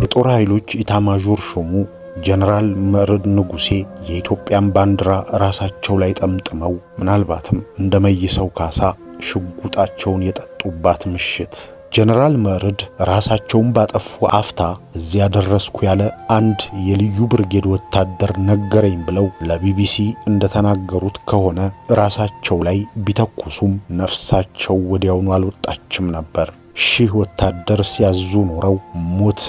የጦር ኃይሎች ኢታማዦር ሹሙ ጀነራል መርዕድ ንጉሴ የኢትዮጵያን ባንዲራ ራሳቸው ላይ ጠምጥመው ምናልባትም እንደመይሰው ካሳ ሽጉጣቸውን የጠጡባት ምሽት። ጀነራል መርዕድ ራሳቸውን ባጠፉ አፍታ እዚያ ደረስኩ ያለ አንድ የልዩ ብርጌድ ወታደር ነገረኝ ብለው ለቢቢሲ እንደተናገሩት ከሆነ ራሳቸው ላይ ቢተኩሱም ነፍሳቸው ወዲያውኑ አልወጣችም ነበር። ሺህ ወታደር ሲያዙ ኖረው ሞት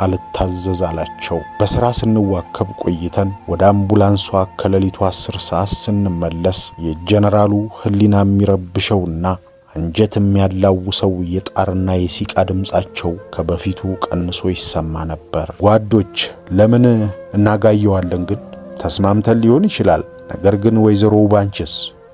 አልታዘዝ አላቸው። በሥራ ስንዋከብ ቆይተን ወደ አምቡላንሷ ከሌሊቱ 10 ሰዓት ስንመለስ የጀነራሉ ሕሊና የሚረብሸውና አንጀት የሚያላውሰው የጣርና የሲቃ ድምጻቸው ከበፊቱ ቀንሶ ይሰማ ነበር። ጓዶች ለምን እናጋየዋለን? ግን ተስማምተን ሊሆን ይችላል። ነገር ግን ወይዘሮ ባንቺስ፣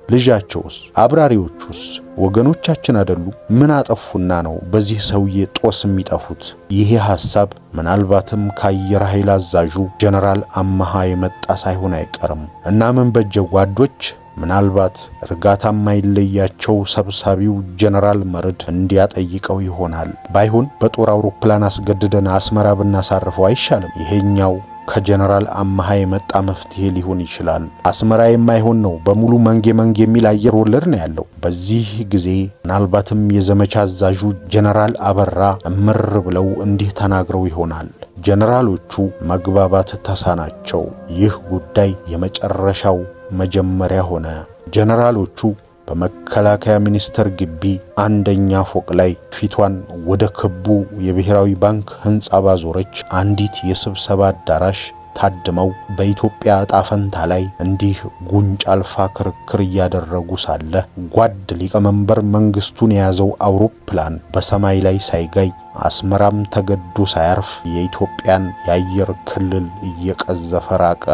ልጃቸውስ፣ አብራሪዎቹስ ወገኖቻችን አይደሉ? ምን አጠፉና ነው በዚህ ሰውዬ ጦስ የሚጠፉት? ይሄ ሐሳብ ምናልባትም ከአየር ኃይል አዛዡ ጀነራል አማሃ የመጣ ሳይሆን አይቀርም። እና ምን በጀ ጓዶች? ምናልባት እርጋታ የማይለያቸው ሰብሳቢው ጀነራል መርዕድ እንዲያጠይቀው ይሆናል። ባይሆን በጦር አውሮፕላን አስገድደን አስመራ ብናሳርፈው አይሻልም? ይሄኛው ከጀነራል አማሃ የመጣ መፍትሄ ሊሆን ይችላል። አስመራ የማይሆን ነው፣ በሙሉ መንጌ የሚል አየር ወለድ ነው ያለው። በዚህ ጊዜ ምናልባትም የዘመቻ አዛዡ ጀነራል አበራ እምር ብለው እንዲህ ተናግረው ይሆናል። ጀነራሎቹ መግባባት ተሳናቸው። ይህ ጉዳይ የመጨረሻው መጀመሪያ ሆነ። ጀነራሎቹ በመከላከያ ሚኒስቴር ግቢ አንደኛ ፎቅ ላይ ፊቷን ወደ ክቡ የብሔራዊ ባንክ ሕንጻ ባዞረች አንዲት የስብሰባ አዳራሽ ታድመው በኢትዮጵያ ዕጣ ፈንታ ላይ እንዲህ ጉንጭ አልፋ ክርክር እያደረጉ ሳለ ጓድ ሊቀመንበር መንግስቱን የያዘው አውሮፕላን በሰማይ ላይ ሳይጋይ አስመራም ተገዶ ሳያርፍ የኢትዮጵያን የአየር ክልል እየቀዘፈ ራቀ።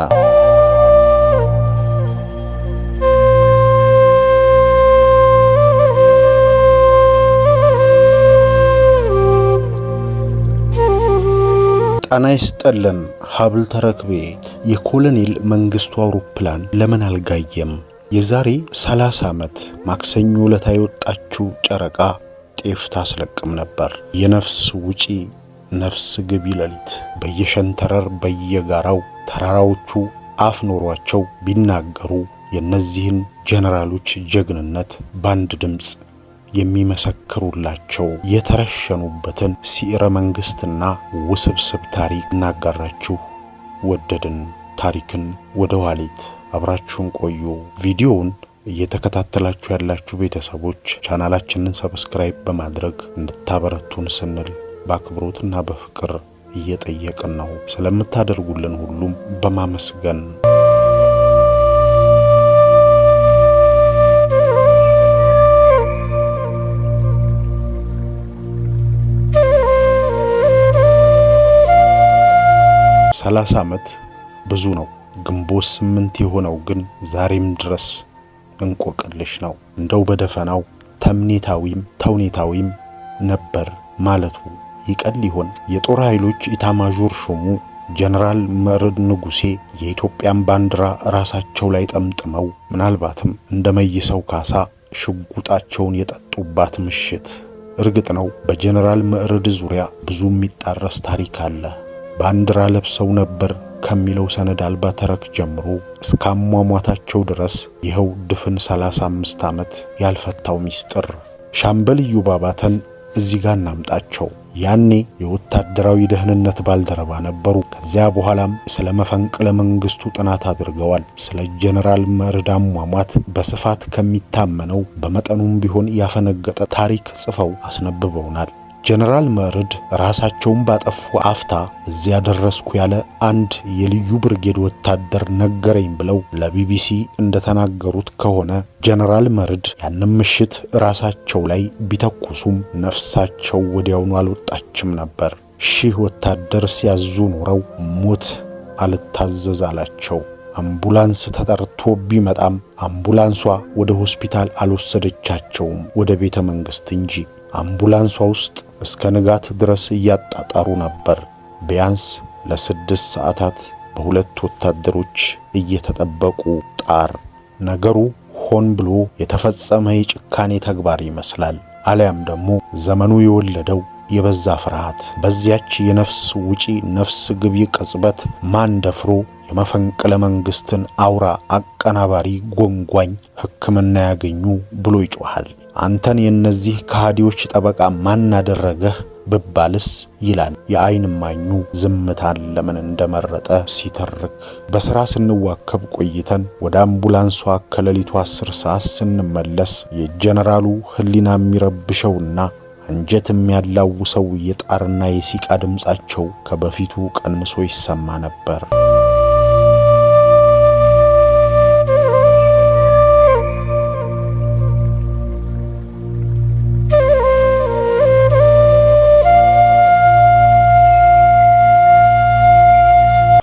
ጣና ይስጥልን ሀብል ተረክቤት። የኮሎኔል መንግስቱ አውሮፕላን ለምን አልጋየም? የዛሬ 30 ዓመት ማክሰኞ ዕለት የወጣችው ጨረቃ ጤፍ ታስለቅም ነበር። የነፍስ ውጪ ነፍስ ግቢ ሌሊት በየሸንተረር በየጋራው ተራራዎቹ አፍ ኖሯቸው ቢናገሩ የነዚህን ጀነራሎች ጀግንነት ባንድ ድምጽ የሚመሰክሩላቸው የተረሸኑበትን ሲዕረ መንግስትና ውስብስብ ታሪክ እናጋራችሁ ወደድን። ታሪክን ወደ ኋሊት አብራችሁን ቆዩ። ቪዲዮውን እየተከታተላችሁ ያላችሁ ቤተሰቦች ቻናላችንን ሰብስክራይብ በማድረግ እንድታበረቱን ስንል በአክብሮትና በፍቅር እየጠየቅን ነው። ስለምታደርጉልን ሁሉም በማመስገን ሰላሳ ዓመት ብዙ ነው። ግንቦት 8 የሆነው ግን ዛሬም ድረስ እንቆቅልሽ ነው። እንደው በደፈናው ተምኔታዊም ተውኔታዊም ነበር ማለቱ ይቀል ይሆን? የጦር ኃይሎች ኢታማዦር ሹሙ ጀነራል መርዕድ ንጉሴ የኢትዮጵያን ባንዲራ ራሳቸው ላይ ጠምጥመው ምናልባትም እንደመይሰው ካሳ ሽጉጣቸውን የጠጡባት ምሽት። እርግጥ ነው በጀነራል መርዕድ ዙሪያ ብዙ የሚጣረስ ታሪክ አለ። ባንዲራ ለብሰው ነበር ከሚለው ሰነድ አልባ ተረክ ጀምሮ እስከ አሟሟታቸው ድረስ ይኸው ድፍን 35 ዓመት ያልፈታው ሚስጥር። ሻምበል ኢዮብ አባተን እዚህ ጋር እናምጣቸው። ያኔ የወታደራዊ ደህንነት ባልደረባ ነበሩ። ከዚያ በኋላም ስለ መፈንቅለ መንግስቱ ጥናት አድርገዋል። ስለ ጀነራል መርዕድ አሟሟት በስፋት ከሚታመነው በመጠኑም ቢሆን ያፈነገጠ ታሪክ ጽፈው አስነብበውናል። ጀነራል መርዕድ ራሳቸውን ባጠፉ አፍታ እዚያ ደረስኩ ያለ አንድ የልዩ ብርጌድ ወታደር ነገረኝ ብለው ለቢቢሲ እንደተናገሩት ከሆነ ጀነራል መርዕድ ያንን ምሽት ራሳቸው ላይ ቢተኩሱም ነፍሳቸው ወዲያውኑ አልወጣችም ነበር። ሺህ ወታደር ሲያዙ ኖረው ሞት አልታዘዝ አላቸው። አምቡላንስ ተጠርቶ ቢመጣም አምቡላንሷ ወደ ሆስፒታል አልወሰደቻቸውም፣ ወደ ቤተ መንግስት እንጂ። አምቡላንሷ ውስጥ እስከ ንጋት ድረስ እያጣጣሩ ነበር። ቢያንስ ለ6 ሰዓታት በሁለት ወታደሮች እየተጠበቁ ጣር። ነገሩ ሆን ብሎ የተፈጸመ የጭካኔ ተግባር ይመስላል። አሊያም ደግሞ ዘመኑ የወለደው የበዛ ፍርሃት። በዚያች የነፍስ ውጪ ነፍስ ግቢ ቅጽበት ማን ደፍሮ የመፈንቅለ መንግስትን አውራ አቀናባሪ ጎንጓኝ ሕክምና ያገኙ ብሎ ይጮሃል? አንተን የእነዚህ ከሃዲዎች ጠበቃ ማን አደረገህ ብባልስ ይላል የዓይን እማኙ ዝምታን ለምን እንደመረጠ ሲተርክ። በሥራ ስንዋከብ ቆይተን ወደ አምቡላንሷ ከሌሊቱ 10 ሰዓት ስንመለስ የጀነራሉ ሕሊና የሚረብሸውና አንጀት የሚያላውሰው የጣርና የሲቃ ድምጻቸው ከበፊቱ ቀንሶ ይሰማ ነበር።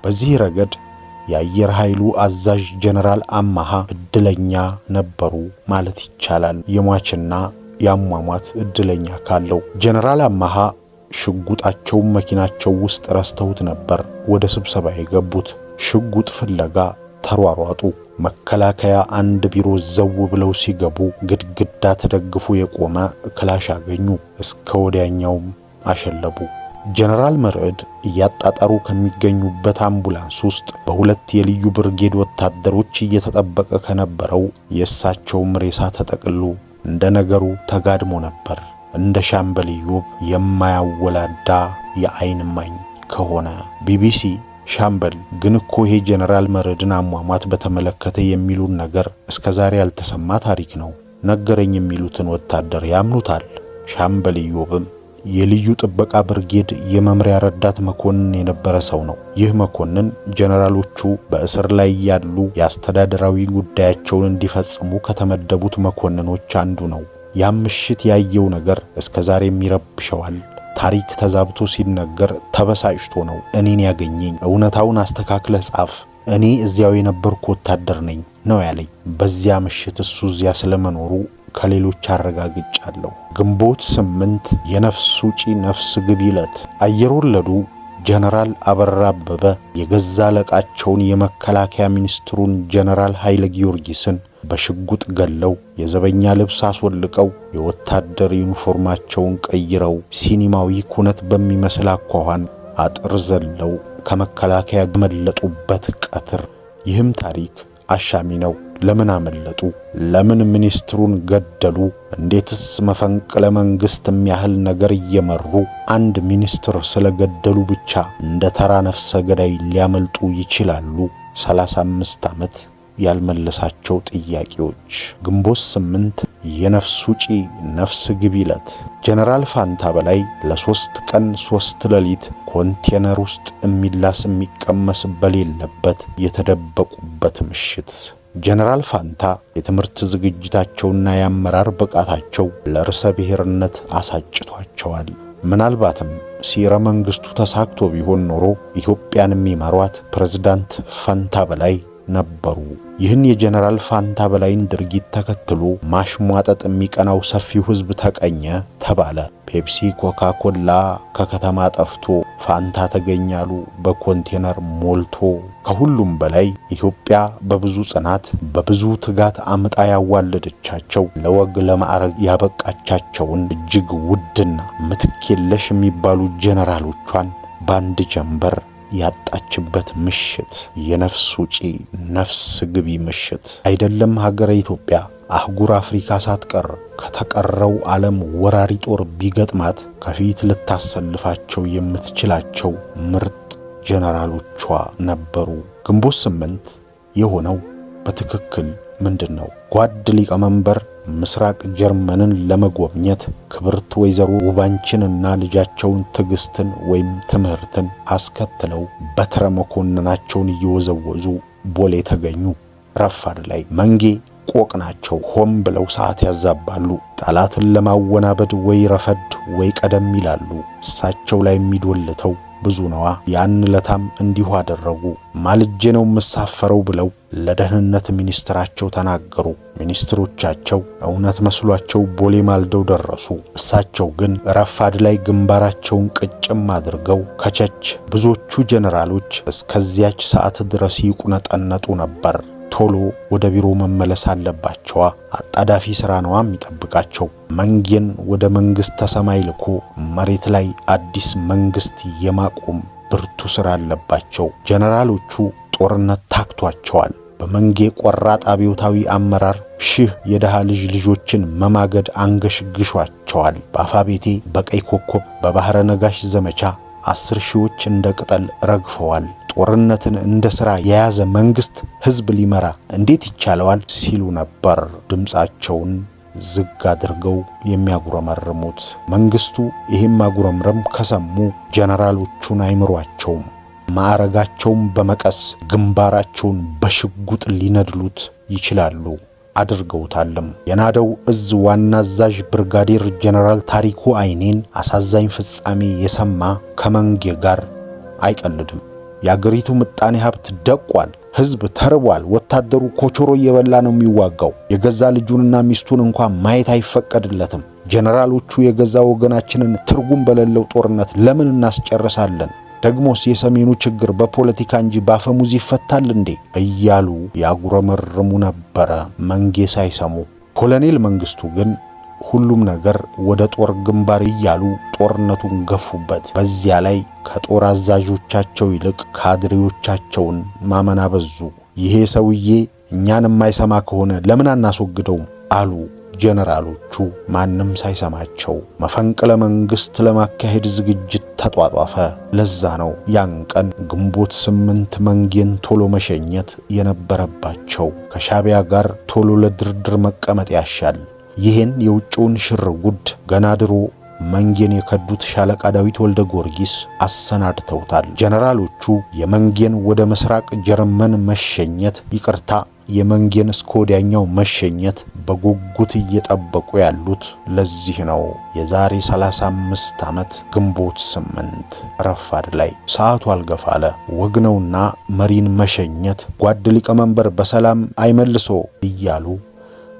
በዚህ ረገድ የአየር ኃይሉ አዛዥ ጀነራል አማሃ እድለኛ ነበሩ ማለት ይቻላል። የሟችና ያሟሟት እድለኛ ካለው ጀነራል አማሃ ሽጉጣቸውን መኪናቸው ውስጥ ረስተውት ነበር ወደ ስብሰባ የገቡት። ሽጉጥ ፍለጋ ተሯሯጡ። መከላከያ አንድ ቢሮ ዘው ብለው ሲገቡ ግድግዳ ተደግፎ የቆመ ክላሽ አገኙ። እስከ ወዲያኛውም አሸለቡ። ጀነራል መርዕድ እያጣጣሩ ከሚገኙበት አምቡላንስ ውስጥ በሁለት የልዩ ብርጌድ ወታደሮች እየተጠበቀ ከነበረው የእሳቸውም ሬሳ ተጠቅሎ እንደ ነገሩ ተጋድሞ ነበር። እንደ ሻምበል ኢዮብ የማያወላዳ የዓይን እማኝ ከሆነ ቢቢሲ ሻምበል ግን እኮ ይሄ ጀነራል መርዕድን አሟሟት በተመለከተ የሚሉን ነገር እስከዛሬ ያልተሰማ ታሪክ ነው ነገረኝ የሚሉትን ወታደር ያምኑታል? ሻምበል ኢዮብም የልዩ ጥበቃ ብርጌድ የመምሪያ ረዳት መኮንን የነበረ ሰው ነው። ይህ መኮንን ጀነራሎቹ በእስር ላይ ያሉ የአስተዳደራዊ ጉዳያቸውን እንዲፈጽሙ ከተመደቡት መኮንኖች አንዱ ነው። ያም ምሽት ያየው ነገር እስከዛሬም ይረብሸዋል። ታሪክ ተዛብቶ ሲነገር ተበሳጭቶ ነው እኔን ያገኘኝ። እውነታውን አስተካክለህ ጻፍ፣ እኔ እዚያው የነበርኩ ወታደር ነኝ ነው ያለኝ። በዚያ ምሽት እሱ እዚያ ስለመኖሩ ከሌሎች አረጋግጫለሁ። ግንቦት 8 የነፍስ ውጪ ነፍስ ግቢ ዕለት አየር ወለዱ ጀነራል አበራ አበበ የገዛ አለቃቸውን የመከላከያ ሚኒስትሩን ጀነራል ኃይለ ጊዮርጊስን በሽጉጥ ገለው የዘበኛ ልብስ አስወልቀው የወታደር ዩኒፎርማቸውን ቀይረው ሲኒማዊ ኩነት በሚመስል አኳኋን አጥር ዘለው ከመከላከያ መለጡበት ቀትር። ይህም ታሪክ አሻሚ ነው። ለምን አመለጡ? ለምን ሚኒስትሩን ገደሉ? እንዴትስ መፈንቅለ መንግስት የሚያህል ነገር እየመሩ አንድ ሚኒስትር ስለገደሉ ብቻ እንደ ተራ ነፍሰ ገዳይ ሊያመልጡ ይችላሉ? 35 ዓመት ያልመለሳቸው ጥያቄዎች። ግንቦት 8 የነፍስ ውጪ ነፍስ ግቢ ዕለት ጀነራል ፋንታ በላይ ለ3 ቀን 3 ሌሊት ኮንቴነር ውስጥ የሚላስ የሚቀመስ በሌለበት የተደበቁበት ምሽት። ጀነራል ፋንታ የትምህርት ዝግጅታቸውና የአመራር ብቃታቸው ለርዕሰ ብሔርነት አሳጭቷቸዋል። ምናልባትም ሲረ መንግስቱ ተሳክቶ ቢሆን ኖሮ ኢትዮጵያን የሚመሯት ፕሬዝዳንት ፋንታ በላይ ነበሩ። ይህን የጀነራል ፋንታ በላይን ድርጊት ተከትሎ ማሽሟጠጥ የሚቀናው ሰፊው ሕዝብ ተቀኘ ተባለ። ፔፕሲ ኮካኮላ ከከተማ ጠፍቶ ፋንታ ተገኛሉ በኮንቴነር ሞልቶ። ከሁሉም በላይ ኢትዮጵያ በብዙ ጽናት በብዙ ትጋት አምጣ ያዋለደቻቸው ለወግ ለማዕረግ ያበቃቻቸውን እጅግ ውድና ምትክ የለሽ የሚባሉ ጀነራሎቿን በአንድ ጀንበር ያጣችበት ምሽት። የነፍስ ውጪ ነፍስ ግቢ ምሽት። አይደለም ሀገረ ኢትዮጵያ አህጉር አፍሪካ ሳትቀር ከተቀረው ዓለም ወራሪ ጦር ቢገጥማት ከፊት ልታሰልፋቸው የምትችላቸው ምርጥ ጀነራሎቿ ነበሩ። ግንቦት 8 የሆነው በትክክል ምንድነው? ጓድ ሊቀመንበር ምስራቅ ጀርመንን ለመጎብኘት ክብርት ወይዘሮ ውባንችንና ልጃቸውን ትዕግስትን ወይም ትምህርትን አስከትለው በትረ መኮንናቸውን እየወዘወዙ ቦሌ ተገኙ። ረፋድ ላይ መንጌ ቆቅ ናቸው። ሆም ብለው ሰዓት ያዛባሉ። ጠላትን ለማወናበድ ወይ ረፈድ ወይ ቀደም ይላሉ። እሳቸው ላይ የሚዶልተው ብዙ ነዋ። ያን ለታም እንዲሁ አደረጉ። ማልጄ ነው የምሳፈረው ብለው ለደህንነት ሚኒስትራቸው ተናገሩ። ሚኒስትሮቻቸው እውነት መስሏቸው ቦሌ ማልደው ደረሱ። እሳቸው ግን ረፋድ ላይ ግንባራቸውን ቅጭም አድርገው ከቸች። ብዙዎቹ ጀነራሎች እስከዚያች ሰዓት ድረስ ይቁነጠነጡ ነበር። ቶሎ ወደ ቢሮ መመለስ አለባቸዋ። አጣዳፊ ስራ ነው የሚጠብቃቸው። መንጌን ወደ መንግስተ ሰማይ ልኮ መሬት ላይ አዲስ መንግስት የማቆም ብርቱ ስራ አለባቸው። ጀነራሎቹ ጦርነት ታክቷቸዋል። በመንጌ ቆራጥ አብዮታዊ አመራር ሺህ የደሃ ልጆችን መማገድ አንገሽግሿቸዋል። በአፋቤቴ በቀይ ኮከብ በባህረ ነጋሽ ዘመቻ 10 ሺዎች እንደ ቅጠል ረግፈዋል። ጦርነትን እንደ ሥራ የያዘ መንግስት ህዝብ ሊመራ እንዴት ይቻለዋል ሲሉ ነበር ድምፃቸውን ዝግ አድርገው የሚያጉረመርሙት። መንግስቱ ይህም ማጉረምረም ከሰሙ ጀነራሎቹን አይምሯቸውም። ማዕረጋቸውን በመቀስ ግንባራቸውን በሽጉጥ ሊነድሉት ይችላሉ። አድርገውታልም። የናደው እዝ ዋና አዛዥ ብርጋዴር ጀነራል ታሪኩ አይኔን አሳዛኝ ፍጻሜ የሰማ ከመንጌ ጋር አይቀልድም። የአገሪቱ ምጣኔ ሀብት ደቋል። ህዝብ ተርቧል። ወታደሩ ኮቾሮ እየበላ ነው የሚዋጋው። የገዛ ልጁንና ሚስቱን እንኳን ማየት አይፈቀድለትም። ጀነራሎቹ የገዛ ወገናችንን ትርጉም በሌለው ጦርነት ለምን እናስጨርሳለን? ደግሞስ የሰሜኑ ችግር በፖለቲካ እንጂ ባፈሙዝ ይፈታል እንዴ? እያሉ ያጉረመርሙ ነበረ መንጌ ሳይሰሙ። ኮሎኔል መንግስቱ ግን ሁሉም ነገር ወደ ጦር ግንባር እያሉ ጦርነቱን ገፉበት። በዚያ ላይ ከጦር አዛዦቻቸው ይልቅ ካድሬዎቻቸውን ማመን አበዙ። ይሄ ሰውዬ እኛን የማይሰማ ከሆነ ለምን አናስወግደውም አሉ ጀነራሎቹ ማንም ሳይሰማቸው። መፈንቅለ መንግስት ለማካሄድ ዝግጅት ተጧጧፈ። ለዛ ነው ያን ቀን ግንቦት 8 መንጌን ቶሎ መሸኘት የነበረባቸው። ከሻቢያ ጋር ቶሎ ለድርድር መቀመጥ ያሻል። ይህን የውጭውን ሽር ጉድ ገና ድሮ መንጌን የከዱት ሻለቃ ዳዊት ወልደ ጊዮርጊስ አሰናድተውታል። ጀነራሎቹ የመንጌን ወደ ምስራቅ ጀርመን መሸኘት የመንጌን እስከ ወዲያኛው መሸኘት በጉጉት እየጠበቁ ያሉት ለዚህ ነው። የዛሬ 35 ዓመት ግንቦት 8 ረፋድ ላይ ሰዓቱ አልገፋለ። ወግነውና መሪን መሸኘት ጓድ ሊቀመንበር በሰላም አይመልሶ እያሉ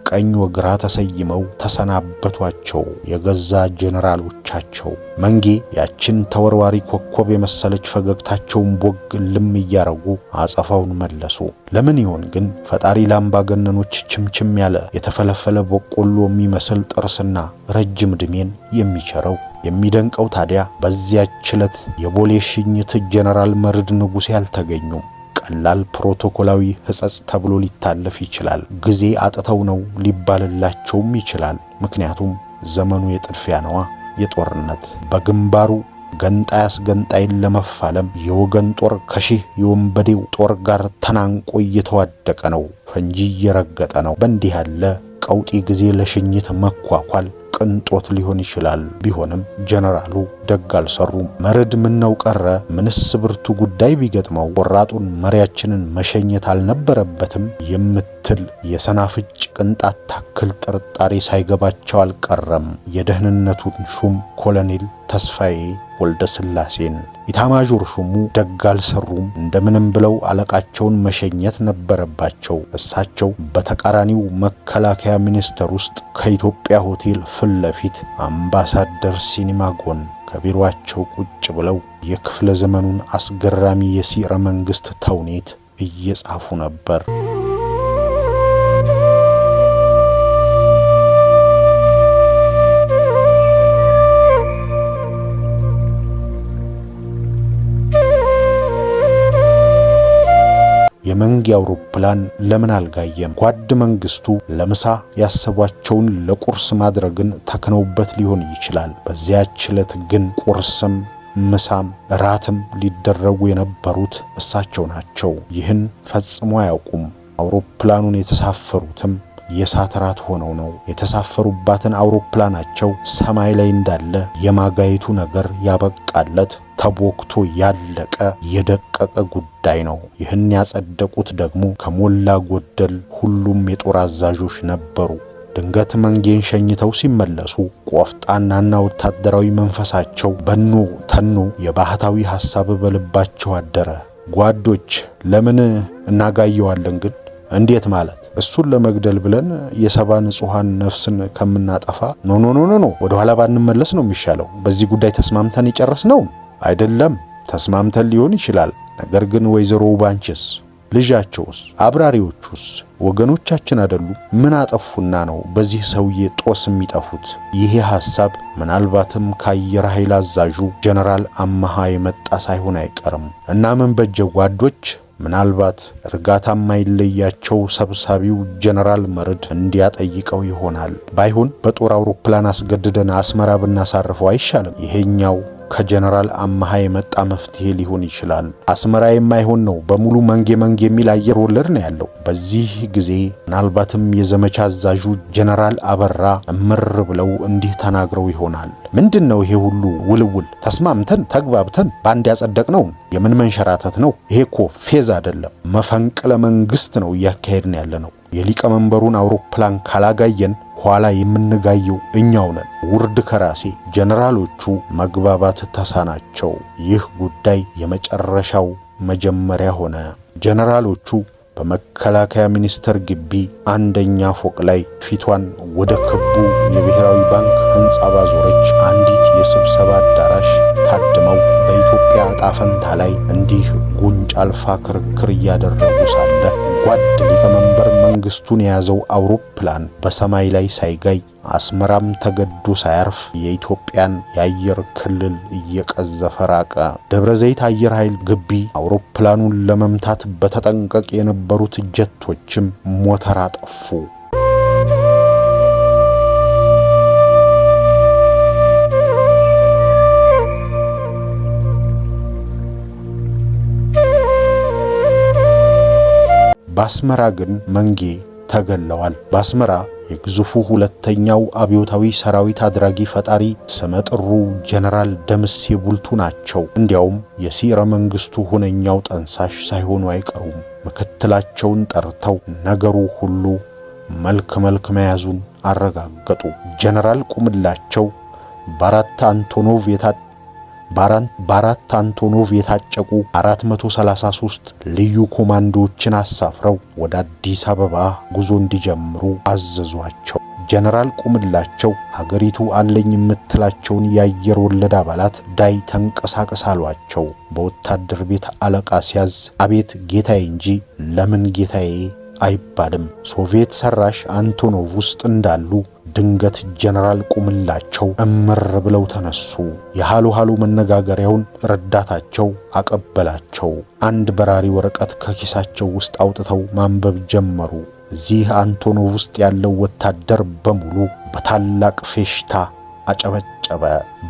ቀኝ ወግራ ተሰይመው ተሰናበቷቸው የገዛ ጀነራሎቻቸው። መንጌ ያችን ተወርዋሪ ኮከብ የመሰለች ፈገግታቸውን ቦግ ልም እያረጉ አጸፋውን መለሱ። ለምን ይሆን ግን ፈጣሪ ለአምባገነኖች ችምችም ያለ የተፈለፈለ በቆሎ የሚመስል ጥርስና ረጅም ዕድሜን የሚቸረው? የሚደንቀው ታዲያ በዚያች ዕለት የቦሌ ሽኝት ጀነራል መርድ ንጉሴ አልተገኙም። ቀላል ፕሮቶኮላዊ ሕጸጽ ተብሎ ሊታለፍ ይችላል። ጊዜ አጥተው ነው ሊባልላቸውም ይችላል። ምክንያቱም ዘመኑ የጥድፊያ ነዋ፣ የጦርነት። በግንባሩ ገንጣይ አስገንጣይን ለመፋለም የወገን ጦር ከሺህ የወንበዴው ጦር ጋር ተናንቆ እየተዋደቀ ነው፣ ፈንጂ እየረገጠ ነው። በእንዲህ ያለ ቀውጢ ጊዜ ለሽኝት መኳኳል ቅንጦት ሊሆን ይችላል። ቢሆንም ጀነራሉ ደግ አልሰሩም። መርድ ምነው ቀረ? ምንስ ብርቱ ጉዳይ ቢገጥመው ቆራጡን መሪያችንን መሸኘት አልነበረበትም የምትል የሰናፍጭ ቅንጣት ታክል ጥርጣሬ ሳይገባቸው አልቀረም። የደህንነቱን ሹም ኮሎኔል ተስፋዬ ወልደ ስላሴን ኢታማዦር ሹሙ ደግ አልሰሩም። እንደምንም ብለው አለቃቸውን መሸኘት ነበረባቸው። እሳቸው በተቃራኒው መከላከያ ሚኒስቴር ውስጥ ከኢትዮጵያ ሆቴል ፊት ለፊት አምባሳደር ሲኒማ ጎን ከቢሮአቸው ቁጭ ብለው የክፍለ ዘመኑን አስገራሚ የሲረ መንግስት ተውኔት እየጻፉ ነበር። የመንጌ አውሮፕላን ለምን አልጋየም? ጓድ መንግስቱ ለምሳ ያሰቧቸውን ለቁርስ ማድረግን ተክነውበት ሊሆን ይችላል። በዚያች ዕለት ግን ቁርስም ምሳም ራትም ሊደረጉ የነበሩት እሳቸው ናቸው። ይህን ፈጽሞ አያውቁም። አውሮፕላኑን የተሳፈሩትም የእሳት ራት ሆነው ነው። የተሳፈሩባትን አውሮፕላናቸው ሰማይ ላይ እንዳለ የማጋየቱ ነገር ያበቃለት ተቦክቶ ያለቀ የደቀቀ ጉዳይ ነው። ይህን ያጸደቁት ደግሞ ከሞላ ጎደል ሁሉም የጦር አዛዦች ነበሩ። ድንገት መንጌን ሸኝተው ሲመለሱ ቆፍጣናና ወታደራዊ መንፈሳቸው በኖ ተኖ የባህታዊ ሐሳብ በልባቸው አደረ። ጓዶች ለምን እናጋየዋለን ግን? እንዴት ማለት? እሱን ለመግደል ብለን የሰባ ንጹሃን ነፍስን ከምናጠፋ ኖ ወደ ኋላ ባንመለስ ነው የሚሻለው። በዚህ ጉዳይ ተስማምተን የጨረስነው አይደለም። ተስማምተን ሊሆን ይችላል። ነገር ግን ወይዘሮ ባንቺስ ልጃቸውስ? አብራሪዎቹስ ወገኖቻችን አይደሉ? ምን አጠፉና ነው በዚህ ሰውዬ ጦስ የሚጠፉት? ይሄ ሐሳብ ምናልባትም ከአየር ኃይል አዛዡ ጀነራል አማሃ የመጣ ሳይሆን አይቀርም። እና ምን በጀ ጓዶች፣ ምናልባት እርጋታ የማይለያቸው ሰብሳቢው ጀነራል መርድ እንዲያጠይቀው ይሆናል። ባይሆን በጦር አውሮፕላን አስገድደን አስመራ ብናሳርፈው አይሻልም? ይሄኛው ከጀነራል አማሃ የመጣ መፍትሄ ሊሆን ይችላል። አስመራ የማይሆን ነው በሙሉ መንጌ የሚል አየር ወለድ ነው ያለው። በዚህ ጊዜ ምናልባትም የዘመቻ አዛዡ ጀነራል አበራ እምር ብለው እንዲህ ተናግረው ይሆናል። ምንድነው ይሄ ሁሉ ውልውል? ተስማምተን ተግባብተን ባንድ ያጸደቅነው የምን መንሸራተት ነው? ይሄ እኮ ፌዝ አይደለም፣ መፈንቅለ መንግስት ነው እያካሄድን ያለ ነው። የሊቀመንበሩን አውሮፕላን ካላጋየን ኋላ የምንጋየው እኛው ነን። ውርድ ከራሴ። ጀነራሎቹ መግባባት ተሳናቸው። ይህ ጉዳይ የመጨረሻው መጀመሪያ ሆነ። ጀነራሎቹ በመከላከያ ሚኒስቴር ግቢ አንደኛ ፎቅ ላይ ፊቷን ወደ ክቡ የብሔራዊ ባንክ ህንጻ ባዞረች አንዲት የስብሰባ አዳራሽ ታድመው በኢትዮጵያ ዕጣ ፈንታ ላይ እንዲህ ጉንጭ አልፋ ክርክር እያደረጉ ሳለ ጓድ ሊቀመንበር መንግስቱን የያዘው አውሮፕላን በሰማይ ላይ ሳይጋይ አስመራም ተገዶ ሳያርፍ የኢትዮጵያን የአየር ክልል እየቀዘፈ ራቀ። ደብረ ዘይት አየር ኃይል ግቢ አውሮፕላኑን ለመምታት በተጠንቀቅ የነበሩት ጀቶችም ሞተር አጠፉ። በአስመራ ግን መንጌ ተገለዋል። በአስመራ የግዙፉ ሁለተኛው አብዮታዊ ሰራዊት አድራጊ ፈጣሪ ስመጥሩ ጀነራል ደምሴ ቡልቱ ናቸው። እንዲያውም የሲረ መንግስቱ ሁነኛው ጠንሳሽ ሳይሆኑ አይቀሩም። ምክትላቸውን ጠርተው ነገሩ ሁሉ መልክ መያዙን አረጋገጡ። ጀነራል ቁምላቸው በአራት አንቶኖቭ የታጨቁ 433 ልዩ ኮማንዶዎችን አሳፍረው ወደ አዲስ አበባ ጉዞ እንዲጀምሩ አዘዟቸው። ጀነራል ቁምላቸው ሀገሪቱ አለኝ የምትላቸውን የአየር ወለድ አባላት ዳይ ተንቀሳቀስ አሏቸው። በወታደር ቤት አለቃ ሲያዝ አቤት ጌታዬ እንጂ ለምን ጌታዬ አይባልም። ሶቪየት ሰራሽ አንቶኖቭ ውስጥ እንዳሉ ድንገት ጀነራል ቁምላቸው እምር ብለው ተነሱ። የሃሎ መነጋገሪያውን ረዳታቸው አቀበላቸው። አንድ በራሪ ወረቀት ከኪሳቸው ውስጥ አውጥተው ማንበብ ጀመሩ። እዚህ አንቶኖቭ ውስጥ ያለው ወታደር በሙሉ በታላቅ ፌሽታ አጨበጨበ።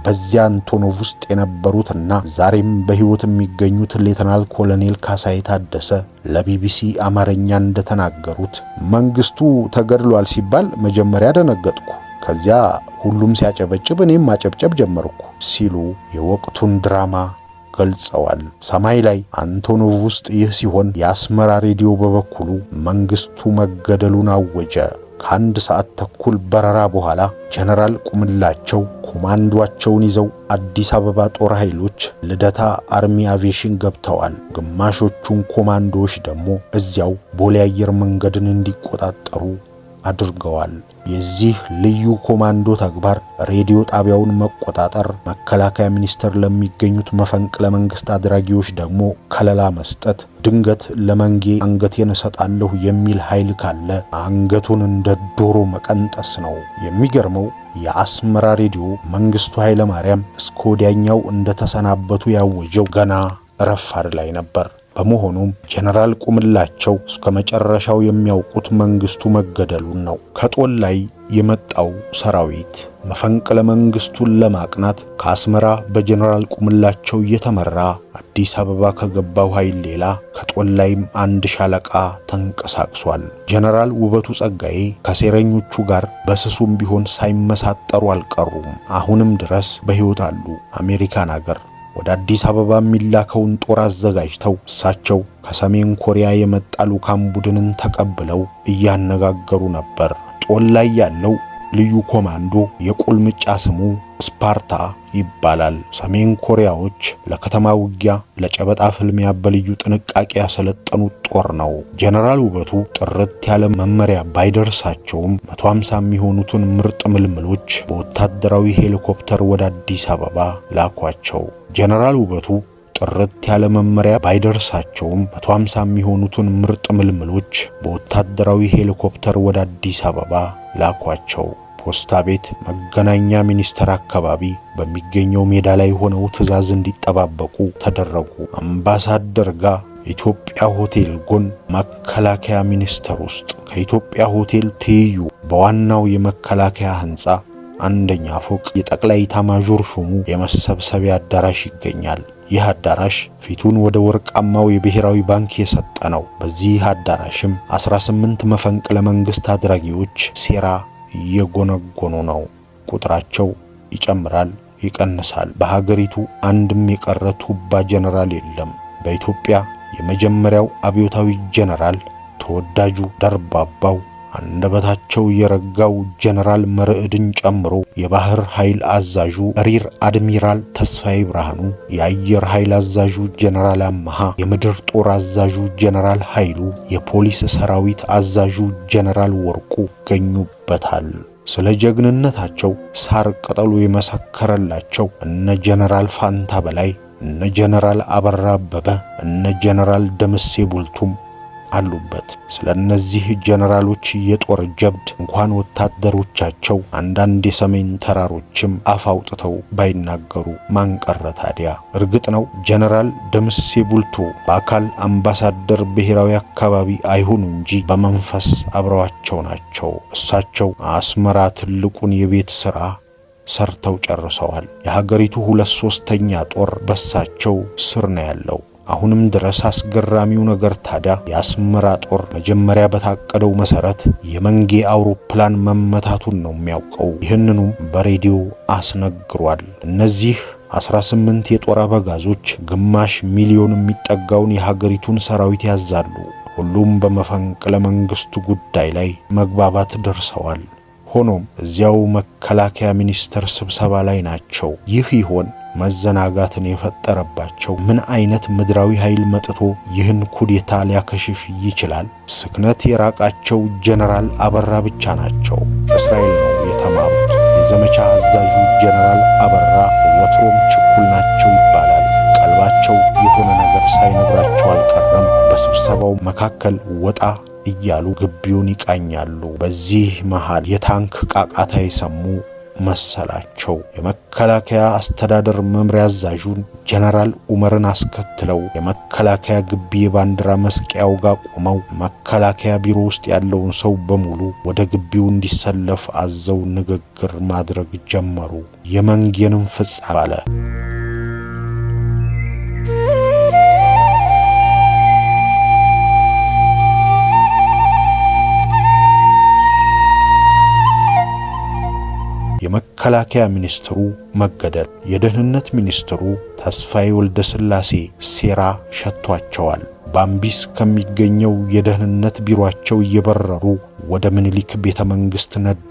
በዚያ አንቶኖቭ ውስጥ የነበሩትና ዛሬም በሕይወት የሚገኙት ሌተናል ኮሎኔል ካሳዬ ታደሰ ለቢቢሲ አማርኛ እንደተናገሩት መንግስቱ ተገድሏል ሲባል መጀመሪያ ደነገጥኩ፣ ከዚያ ሁሉም ሲያጨበጭብ እኔም ማጨብጨብ ጀመርኩ ሲሉ የወቅቱን ድራማ ገልጸዋል። ሰማይ ላይ አንቶኖቭ ውስጥ ይህ ሲሆን የአስመራ ሬዲዮ በበኩሉ መንግስቱ መገደሉን አወጀ። ከአንድ ሰዓት ተኩል በረራ በኋላ ጀነራል ቁምላቸው ኮማንዶአቸውን ይዘው አዲስ አበባ ጦር ኃይሎች ልደታ አርሚ አቪዬሽን ገብተዋል። ግማሾቹን ኮማንዶዎች ደግሞ እዚያው ቦሌ አየር መንገድን እንዲቆጣጠሩ አድርገዋል። የዚህ ልዩ ኮማንዶ ተግባር ሬዲዮ ጣቢያውን መቆጣጠር፣ መከላከያ ሚኒስቴር ለሚገኙት መፈንቅለ መንግስት አድራጊዎች ደግሞ ከለላ መስጠት፣ ድንገት ለመንጌ አንገቴን እሰጣለሁ የሚል ኃይል ካለ አንገቱን እንደ ዶሮ መቀንጠስ ነው። የሚገርመው የአስመራ ሬዲዮ መንግስቱ ኃይለ ማርያም እስከ ወዲያኛው እንደተሰናበቱ ያወጀው ገና ረፋድ ላይ ነበር። በመሆኑም ጀነራል ቁምላቸው እስከ መጨረሻው የሚያውቁት መንግስቱ መገደሉን ነው። ከጦል ላይ የመጣው ሰራዊት መፈንቅለ መንግስቱን ለማቅናት ከአስመራ በጀነራል ቁምላቸው እየተመራ አዲስ አበባ ከገባው ኃይል ሌላ ከጦል ላይም አንድ ሻለቃ ተንቀሳቅሷል። ጀነራል ውበቱ ጸጋዬ ከሴረኞቹ ጋር በስሱም ቢሆን ሳይመሳጠሩ አልቀሩም። አሁንም ድረስ በሕይወት አሉ። አሜሪካን አገር ወደ አዲስ አበባ የሚላከውን ጦር አዘጋጅተው እሳቸው ከሰሜን ኮሪያ የመጣ ልዑካን ቡድንን ተቀብለው እያነጋገሩ ነበር። ጦል ላይ ያለው ልዩ ኮማንዶ የቁልምጫ ስሙ ስፓርታ ይባላል። ሰሜን ኮሪያዎች ለከተማ ውጊያ፣ ለጨበጣ ፍልሚያ በልዩ ጥንቃቄ ያሰለጠኑት ጦር ነው። ጀነራል ውበቱ ጥርት ያለ መመሪያ ባይደርሳቸውም 150 የሚሆኑትን ምርጥ ምልምሎች በወታደራዊ ሄሊኮፕተር ወደ አዲስ አበባ ላኳቸው። ጀነራል ውበቱ ጥርት ያለ መመሪያ ባይደርሳቸውም 150 የሚሆኑትን ምርጥ ምልምሎች በወታደራዊ ሄሊኮፕተር ወደ አዲስ አበባ ላኳቸው። ፖስታ ቤት መገናኛ ሚኒስቴር አካባቢ በሚገኘው ሜዳ ላይ ሆነው ትዕዛዝ እንዲጠባበቁ ተደረጉ። አምባሳደር ጋር ኢትዮጵያ ሆቴል ጎን መከላከያ ሚኒስቴር ውስጥ ከኢትዮጵያ ሆቴል ትይዩ በዋናው የመከላከያ ህንጻ አንደኛ ፎቅ የጠቅላይ ኤታማዦር ሹሙ የመሰብሰቢያ አዳራሽ ይገኛል። ይህ አዳራሽ ፊቱን ወደ ወርቃማው የብሔራዊ ባንክ የሰጠ ነው። በዚህ አዳራሽም 18 መፈንቅለ መንግስት አድራጊዎች ሴራ እየጎነጎኑ ነው። ቁጥራቸው ይጨምራል፣ ይቀንሳል። በሀገሪቱ አንድም የቀረ ቱባ ጀነራል የለም። በኢትዮጵያ የመጀመሪያው አብዮታዊ ጀነራል ተወዳጁ ደርባባው አንደበታቸው የረጋው ጀነራል መርዕድን ጨምሮ የባህር ኃይል አዛዡ ሪር አድሚራል ተስፋዬ ብርሃኑ፣ የአየር ኃይል አዛዡ ጀነራል አመሃ፣ የምድር ጦር አዛዡ ጀነራል ኃይሉ፣ የፖሊስ ሰራዊት አዛዡ ጀነራል ወርቁ ገኙበታል። ስለ ጀግንነታቸው ሳር ቅጠሉ የመሰከረላቸው እነ ጀነራል ፋንታ በላይ፣ እነ ጀነራል አበራ አበበ፣ እነ ጀነራል ደምሴ ቡልቱም አሉበት። ስለ እነዚህ ጀነራሎች የጦር ጀብድ እንኳን ወታደሮቻቸው አንዳንድ የሰሜን ተራሮችም አፍ አውጥተው ባይናገሩ ማንቀረ ታዲያ። እርግጥ ነው ጀነራል ደምሴ ቡልቱ በአካል አምባሳደር ብሔራዊ አካባቢ አይሁኑ እንጂ በመንፈስ አብረዋቸው ናቸው። እሳቸው አስመራ ትልቁን የቤት ሥራ ሰርተው ጨርሰዋል። የሀገሪቱ 2/3 ጦር በሳቸው ስር ነው ያለው። አሁንም ድረስ አስገራሚው ነገር ታዲያ የአስመራ ጦር መጀመሪያ በታቀደው መሰረት የመንጌ አውሮፕላን መመታቱን ነው የሚያውቀው። ይህንኑም በሬዲዮ አስነግሯል። እነዚህ 18 የጦር አበጋዞች ግማሽ ሚሊዮን የሚጠጋውን የሀገሪቱን ሰራዊት ያዛሉ። ሁሉም በመፈንቅለ መንግስቱ ጉዳይ ላይ መግባባት ደርሰዋል። ሆኖም እዚያው መከላከያ ሚኒስቴር ስብሰባ ላይ ናቸው። ይህ ይሆን መዘናጋትን የፈጠረባቸው? ምን አይነት ምድራዊ ኃይል መጥቶ ይህን ኩዴታ ሊያከሽፍ ይችላል? ስክነት የራቃቸው ጀነራል አበራ ብቻ ናቸው። እስራኤል ነው የተማሩት። የዘመቻ አዛዡ ጀነራል አበራ ወትሮም ችኩል ናቸው ይባላል። ቀልባቸው የሆነ ነገር ሳይነግራቸው አልቀረም። በስብሰባው መካከል ወጣ እያሉ ግቢውን ይቃኛሉ። በዚህ መሃል የታንክ ቃቃታ የሰሙ መሰላቸው። የመከላከያ አስተዳደር መምሪያ አዛዡን ጀነራል ኡመርን አስከትለው የመከላከያ ግቢ የባንዲራ መስቀያው ጋር ቆመው መከላከያ ቢሮ ውስጥ ያለውን ሰው በሙሉ ወደ ግቢው እንዲሰለፍ አዘው ንግግር ማድረግ ጀመሩ። የመንጌንም ፍጻሜ ባለ የመከላከያ ሚኒስትሩ መገደል፣ የደህንነት ሚኒስትሩ ተስፋዬ ወልደ ስላሴ ሴራ ሸቷቸዋል። ባምቢስ ከሚገኘው የደህንነት ቢሮአቸው እየበረሩ ወደ ምኒልክ ቤተ መንግስት ነዱ።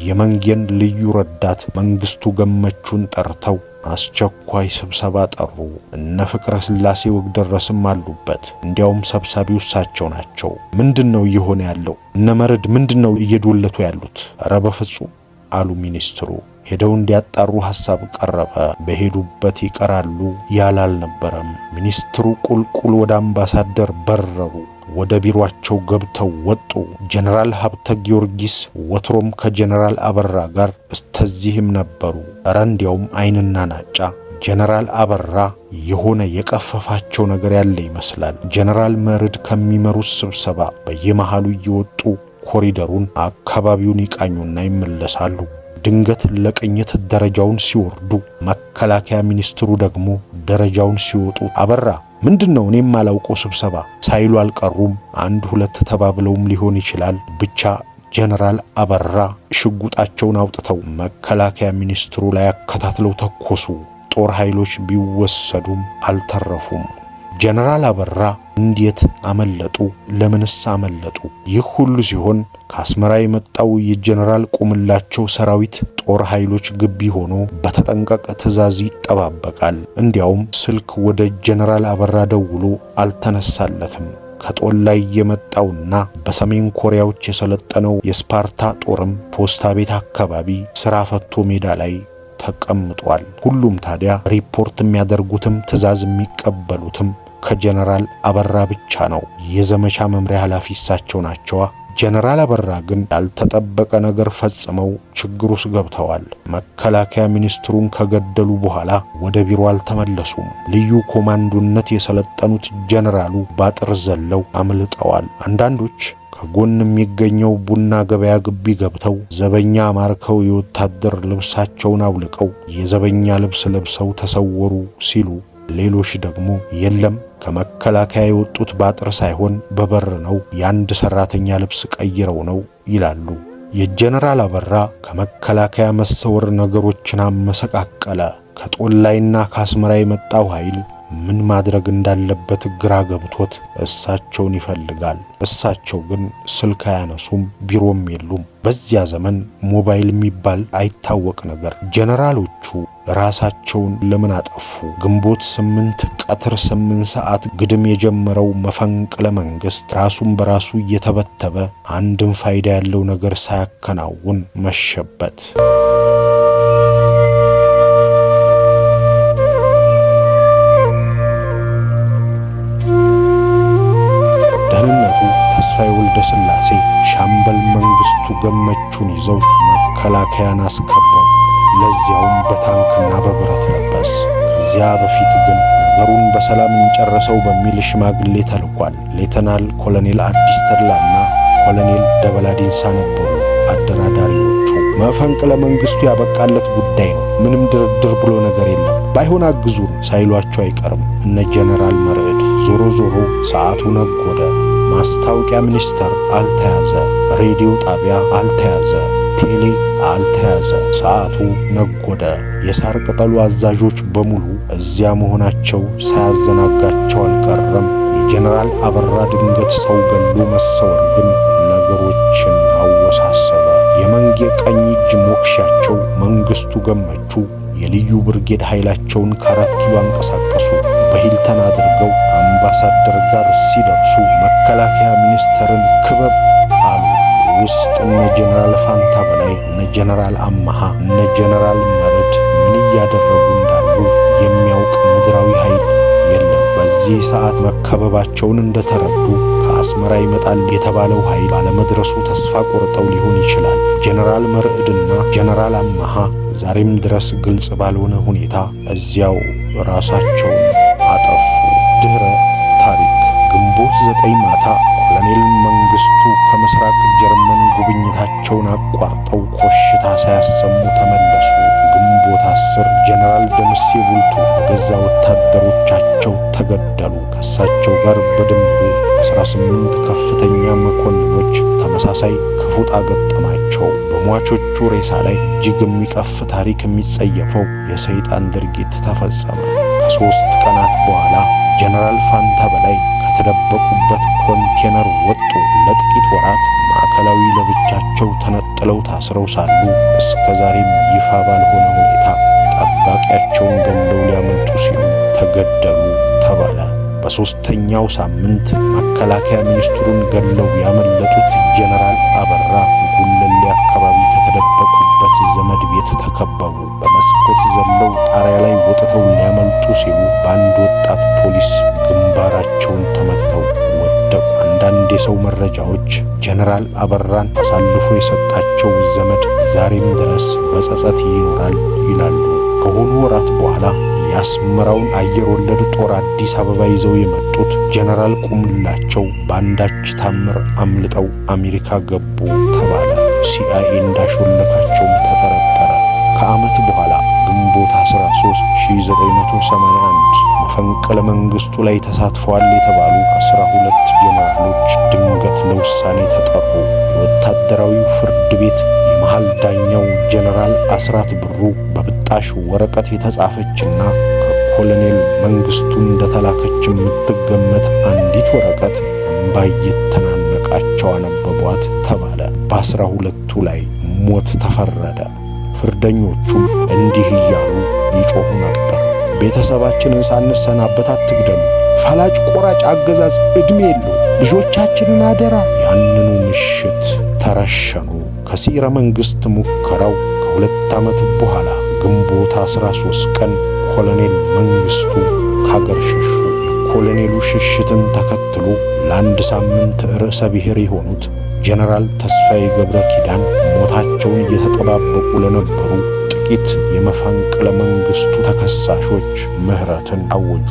የመንጌን ልዩ ረዳት መንግስቱ ገመቹን ጠርተው አስቸኳይ ስብሰባ ጠሩ። እነ ፍቅረ ስላሴ ወግደረስም አሉበት። እንዲያውም ሰብሳቢው እሳቸው ናቸው። ምንድነው እየሆነ ያለው? እነ መርድ ምንድነው እየዶለቱ ያሉት? ኧረ በፍጹም አሉ ሚኒስትሩ። ሄደው እንዲያጣሩ ሐሳብ ቀረበ። በሄዱበት ይቀራሉ ያለ አልነበረም። ሚኒስትሩ ቁልቁል ወደ አምባሳደር በረሩ። ወደ ቢሮአቸው ገብተው ወጡ። ጀነራል ሀብተ ጊዮርጊስ ወትሮም ከጀነራል አበራ ጋር እስተዚህም ነበሩ። ኧረ እንዲያውም አይንና ናጫ። ጀነራል አበራ የሆነ የቀፈፋቸው ነገር ያለ ይመስላል። ጀነራል መርድ ከሚመሩት ስብሰባ በየመሃሉ እየወጡ ኮሪደሩን አካባቢውን ይቃኙና ይመለሳሉ። ድንገት ለቅኝት ደረጃውን ሲወርዱ መከላከያ ሚኒስትሩ ደግሞ ደረጃውን ሲወጡ አበራ ምንድነው እኔም አላውቀው ስብሰባ ሳይሉ አልቀሩም። አንድ ሁለት ተባብለውም ሊሆን ይችላል። ብቻ ጀነራል አበራ ሽጉጣቸውን አውጥተው መከላከያ ሚኒስትሩ ላይ አከታትለው ተኮሱ። ጦር ኃይሎች ቢወሰዱም አልተረፉም። ጀነራል አበራ እንዴት አመለጡ? ለምንስ አመለጡ? ይህ ሁሉ ሲሆን ከአስመራ የመጣው የጀነራል ቁምላቸው ሰራዊት ጦር ኃይሎች ግቢ ሆኖ በተጠንቀቅ ትዕዛዝ ይጠባበቃል። እንዲያውም ስልክ ወደ ጀነራል አበራ ደውሎ አልተነሳለትም። ከጦር ላይ የመጣውና በሰሜን ኮሪያዎች የሰለጠነው የስፓርታ ጦርም ፖስታ ቤት አካባቢ ስራ ፈቶ ሜዳ ላይ ተቀምጧል። ሁሉም ታዲያ ሪፖርት የሚያደርጉትም ትዕዛዝ የሚቀበሉትም ከጀነራል አበራ ብቻ ነው። የዘመቻ መምሪያ ኃላፊ እሳቸው ናቸዋ። ጀነራል አበራ ግን ያልተጠበቀ ነገር ፈጽመው ችግር ውስጥ ገብተዋል። መከላከያ ሚኒስትሩን ከገደሉ በኋላ ወደ ቢሮ አልተመለሱም። ልዩ ኮማንዶነት የሰለጠኑት ጀነራሉ ባጥር ዘለው አምልጠዋል። አንዳንዶች ከጎን የሚገኘው ቡና ገበያ ግቢ ገብተው ዘበኛ ማርከው የወታደር ልብሳቸውን አውልቀው የዘበኛ ልብስ ለብሰው ተሰወሩ ሲሉ፣ ሌሎች ደግሞ የለም ከመከላከያ የወጡት ባጥር ሳይሆን በበር ነው፣ የአንድ ሰራተኛ ልብስ ቀይረው ነው ይላሉ። የጀነራል አበራ ከመከላከያ መሰወር ነገሮችን አመሰቃቀለ። ከጦላይና ከአስመራ የመጣው ኃይል ምን ማድረግ እንዳለበት ግራ ገብቶት እሳቸውን ይፈልጋል። እሳቸው ግን ስልክ አያነሱም፣ ቢሮም የሉም። በዚያ ዘመን ሞባይል የሚባል አይታወቅ ነገር። ጀነራሎቹ ራሳቸውን ለምን አጠፉ? ግንቦት 8 ቀትር 8 ሰዓት ግድም የጀመረው መፈንቅለ መንግስት ራሱን በራሱ እየተበተበ አንድም ፋይዳ ያለው ነገር ሳያከናውን መሸበት። ተስፋዬ ወልደ ሥላሴ ሻምበል መንግስቱ ገመቹን ይዘው መከላከያን አስከበቡ። ለዚያውም በታንክና በብረት ለበስ። ከዚያ በፊት ግን ነገሩን በሰላም እንጨርሰው በሚል ሽማግሌ ተልኳል። ሌተናል ኮሎኔል አዲስ ተድላና ኮሎኔል ደበላ ዲንሳ ነበሩ አደራዳሪዎቹ። መፈንቅለ መንግስቱ ያበቃለት ጉዳይ ነው፣ ምንም ድርድር ብሎ ነገር የለም፣ ባይሆን አግዙን ሳይሏቸው አይቀርም እነ ጀነራል መርዕድ። ዞሮ ዞሮ ሰዓቱ ነጎደ። ማስታወቂያ ሚኒስቴር አልተያዘ፣ ሬዲዮ ጣቢያ አልተያዘ፣ ቴሌ አልተያዘ። ሰዓቱ ነጎደ። የሳር ቅጠሉ አዛዦች በሙሉ እዚያ መሆናቸው ሳያዘናጋቸው አልቀረም። የጀነራል አበራ ድንገት ሰው ገሎ መሰወር ግን ነገሮችን አወሳሰበ። የመንጌ ቀኝ እጅ ሞክሻቸው መንግስቱ ገመቹ የልዩ ብርጌድ ኃይላቸውን ከ4 ኪሎ አንቀሳቀሱ። በሂልተን አድርገው አምባሳደር ጋር ሲደርሱ መከላከያ ሚኒስቴርን ክበብ አሉ። ውስጥ እነ ጀነራል ፋንታ በላይ፣ እነ ጀነራል አማሃ፣ እነ ጀነራል መርዕድ ምን እያደረጉ እንዳሉ የሚያውቅ ምድራዊ ኃይል የለም። በዚህ ሰዓት መከበባቸውን እንደተረዱ ከአስመራ ይመጣል የተባለው ኃይል ባለመድረሱ ተስፋ ቆርጠው ሊሆን ይችላል። ጀነራል መርዕድና ጀነራል አማሃ ዛሬም ድረስ ግልጽ ባልሆነ ሁኔታ እዚያው ራሳቸውን አጠፉ። ድህረ ታሪክ ግንቦት 9 ማታ ኮሎኔል መንግስቱ ከምስራቅ ጀርመን ጉብኝታቸውን አቋርጠው ኮሽታ ሳያሰሙ ተመለሱ። ግንቦት 10 ጀነራል ደምሴ ቡልቶ በገዛ ወታደሮቻቸው ተገደሉ። ከእሳቸው ጋር በድምሩ 18 ከፍተኛ መኮንኖች ተመሳሳይ ክፉ ዕጣ ገጠማቸው። በሟቾቹ ሬሳ ላይ እጅግ የሚቀፍ ታሪክ የሚጸየፈው የሰይጣን ድርጊት ተፈጸመ። ከ3 ቀናት በኋላ ጀነራል ፋንታ በላይ ከተደበቁበት ኮንቴነር ወጡ። ለጥቂት ወራት ማዕከላዊ ለብቻቸው ተነጥለው ታስረው ሳሉ እስከ ዛሬም ይፋ ባልሆነ ሁኔታ ጠባቂያቸውን ገለው ሊያመልጡ ሲሉ ተገደሉ ተባለ። በ3ኛው ሳምንት መከላከያ ሚኒስትሩን ገለው ያመለጡት ጀነራል አበራ ጉለሌ አካባቢ ከተደበቁበት ዘመድ ቤት ተከበቡ። በመስኮት ዘለው ጣሪያ ላይ ወጥተው ሊያመልጡ ሲሉ በአንድ ወጣት ፖሊስ ግንባራቸውን ተመትተው ወደቁ። አንዳንድ የሰው መረጃዎች ጀነራል አበራን አሳልፎ የሰጣቸው ዘመድ ዛሬም ድረስ በጸጸት ይኖራል ይላሉ። ከሆኑ ወራት በኋላ የአስመራውን አየር ወለድ ጦር አዲስ አበባ ይዘው የመጡት ጀነራል ቁምላቸው በአንዳች ታምር አምልጠው አሜሪካ ገቡ ተባለ። ሲአይኤ እንዳሾለካቸውም ተጠረጠረ። ከዓመት በኋላ ግንቦት 13 1981 መፈንቅለ መንግስቱ ላይ ተሳትፈዋል የተባሉ 12 ጀነራሎች ድንገት ለውሳኔ ተጠሩ። የወታደራዊው ፍርድ ቤት የመሃል ዳኛው ጀነራል አስራት ብሩ በብጣሽ ወረቀት የተጻፈችና ከኮሎኔል መንግስቱ እንደተላከች የምትገመት አንዲት ወረቀት እንባ እየተናነቃቸው አነበቧት ተባለ። በ12ቱ ላይ ሞት ተፈረደ። ፍርደኞቹም እንዲህ እያሉ ይጮኹ ነበር። ቤተሰባችንን ሳንሰናበት አትግደሉ፣ ፈላጭ ቆራጭ አገዛዝ ዕድሜ የለው፣ ልጆቻችንን አደራ። ያንኑ ምሽት ተረሸኑ። ከሲረ መንግስት ሙከራው ከ2 ዓመት በኋላ ግንቦት 13 ቀን ኮሎኔል መንግስቱ ካገር ሸሹ። የኮሎኔሉ ሽሽትን ተከትሎ ለአንድ ሳምንት ርዕሰ ብሔር የሆኑት ጀነራል ተስፋዬ ገብረ ኪዳን ሞታቸውን እየተጠባበቁ ለነበሩ ጥቂት የመፈንቅለ መንግስቱ ተከሳሾች ምህረትን አወጁ።